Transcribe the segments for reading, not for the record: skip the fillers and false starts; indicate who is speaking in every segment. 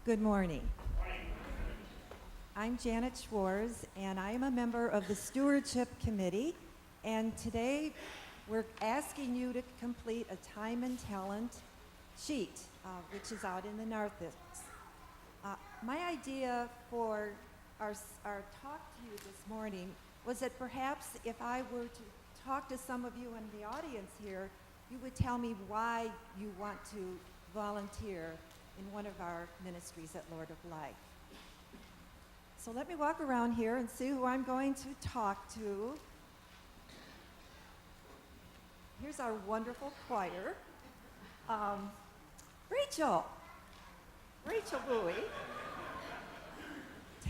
Speaker 1: Good morning. I'm Janet Schwartz, and I am a member of the Stewardship Committee. And today, we're asking you to complete a time and talent sheet, which is out in the narthex. My idea for our talk to you this morning was that perhaps if I were to talk to some of you in the audience here, you would tell me why you want to volunteer in one of our ministries at Lord of Life. So let me walk around here and see who I'm going to talk to. Here's our wonderful choir. Rachel Bowie,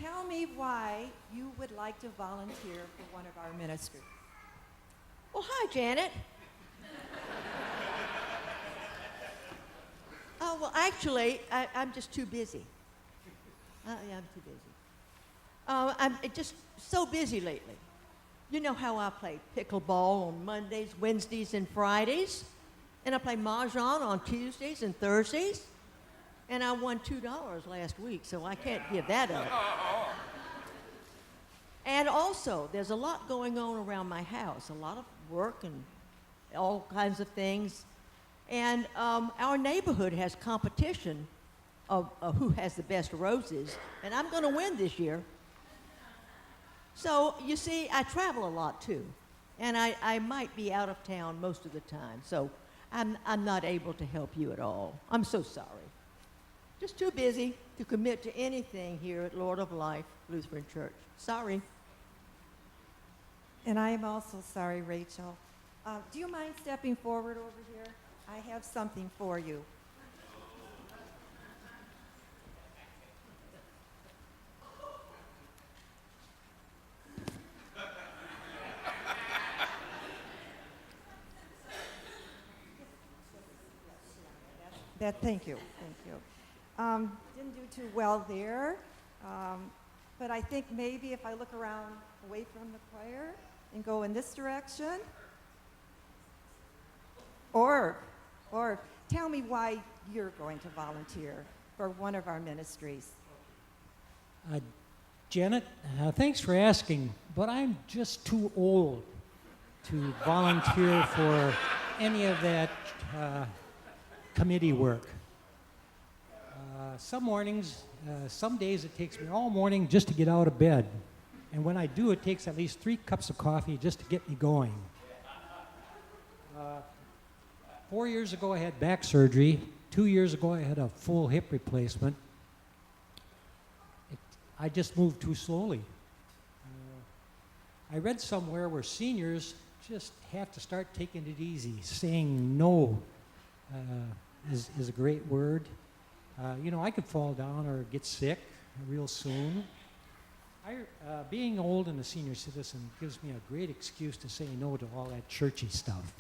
Speaker 1: tell me why you would like to volunteer for one of our ministries.
Speaker 2: Well, hi, Janet. Oh, well, actually, I'm just too busy. Yeah, I'm too busy. I'm just so busy lately. You know how I play pickleball on Mondays, Wednesdays, and Fridays, and I play mahjong on Tuesdays and Thursdays, and I won $2 last week, so I can't give that up. And also, there's a lot going on around my house, a lot of work and all kinds of things. And our neighborhood has competition of who has the best roses, and I'm going to win this year. So, you see, I travel a lot too, and I might be out of town most of the time, so I'm not able to help you at all. I'm so sorry. Just too busy to commit to anything here at Lord of Life Lutheran Church. Sorry.
Speaker 1: And I am also sorry, Rachel. Do you mind stepping forward over here? I have something for you. Thank you. Didn't do too well there, but I think maybe if I look around away from the choir and go in this direction, or tell me why you're going to volunteer for one of our ministries.
Speaker 3: Janet, thanks for asking, but I'm just too old to volunteer for any of that committee work. Some mornings, some days it takes me all morning just to get out of bed. And when I do, it takes at least 3 cups of coffee just to get me going. 4 years ago, I had back surgery. 2 years ago, I had a full hip replacement. I just moved too slowly. I read somewhere where seniors just have to start taking it easy. Saying no is a great word. I could fall down or get sick real soon. Being old and a senior citizen gives me a great excuse to say no to all that churchy stuff.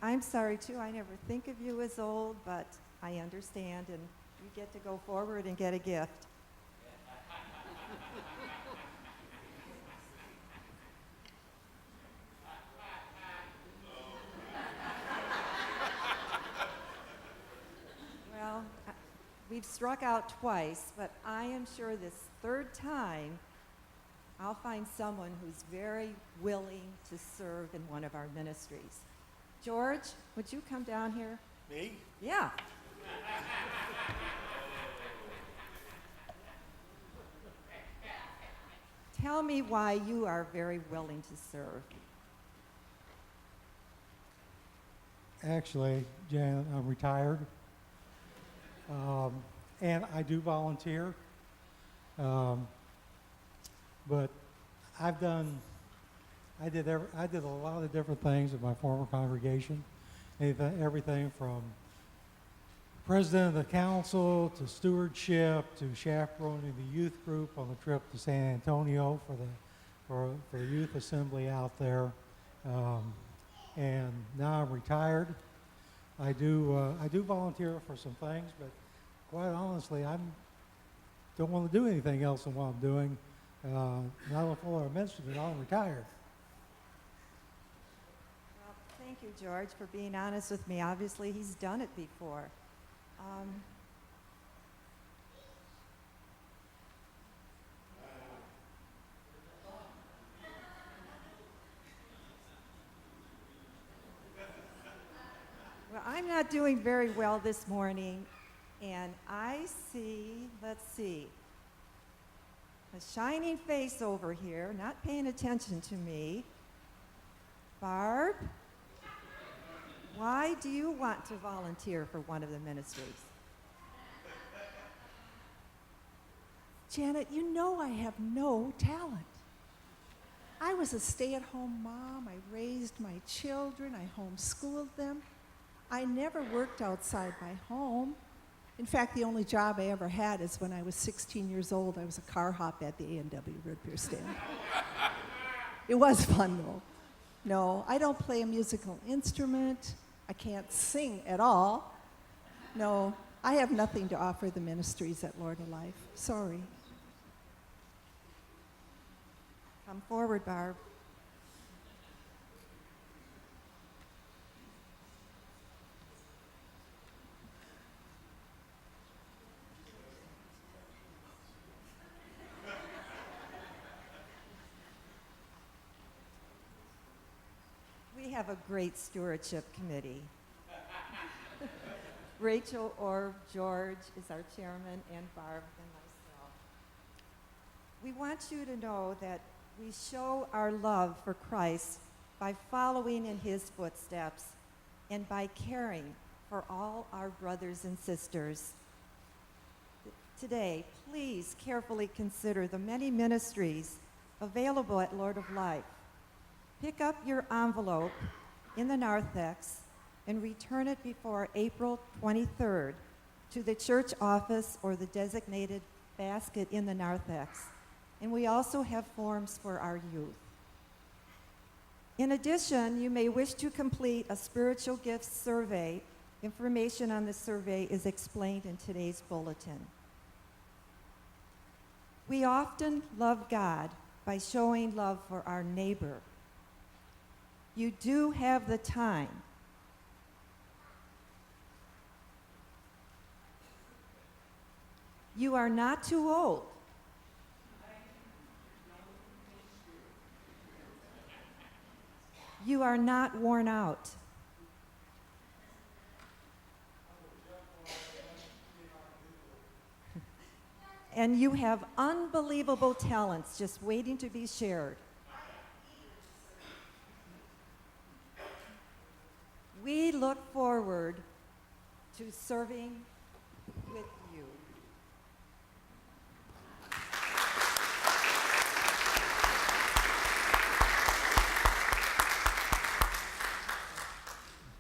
Speaker 1: I'm sorry too. I never think of you as old, but I understand, and you get to go forward and get a gift. Well, we've struck out twice, but I am sure this third time I'll find someone who's very willing to serve in one of our ministries. George, would you come down here?
Speaker 4: Me?
Speaker 1: Yeah. Tell me why you are very willing to serve.
Speaker 4: Actually, Janet, I'm retired. And I do volunteer. But I did a lot of different things in my former congregation. Everything from president of the council to stewardship to chaperoning the youth group on the trip to San Antonio for the youth assembly out there. And now I'm retired. I do volunteer for some things, but quite honestly, I don't want to do anything else than what I'm doing. Not a full ministry, but I'm retired.
Speaker 1: Well, thank you, George, for being honest with me. Obviously, he's done it before. Um, well, I'm not doing very well this morning, and I see, let's see, a shining face over here, not paying attention to me. Barb, why do you want to volunteer for one of the ministries?
Speaker 5: Janet, you know I have no talent. I was a stay-at-home mom. I raised my children. I homeschooled them. I never worked outside my home. In fact, the only job I ever had is when I was 16 years old. I was a car hop at the A&W root beer stand. It was fun, though. No, I don't play a musical instrument. I can't sing at all. No, I have nothing to offer the ministries at Lord of Life. Sorry.
Speaker 1: Come forward, Barb. We have a great stewardship committee. Rachel or George is our chairman, and Barb and myself. We want you to know that we show our love for Christ by following in his footsteps and by caring for all our brothers and sisters. Today, please carefully consider the many ministries available at Lord of Life. Pick up your envelope in the narthex and return it before April 23rd to the church office or the designated basket in the narthex. And we also have forms for our youth. In addition, you may wish to complete a spiritual gifts survey. Information on the survey is explained in today's bulletin. We often love God by showing love for our neighbor. You do have the time. You are not too old. You are not worn out. And you have unbelievable talents just waiting to be shared. We look forward to serving with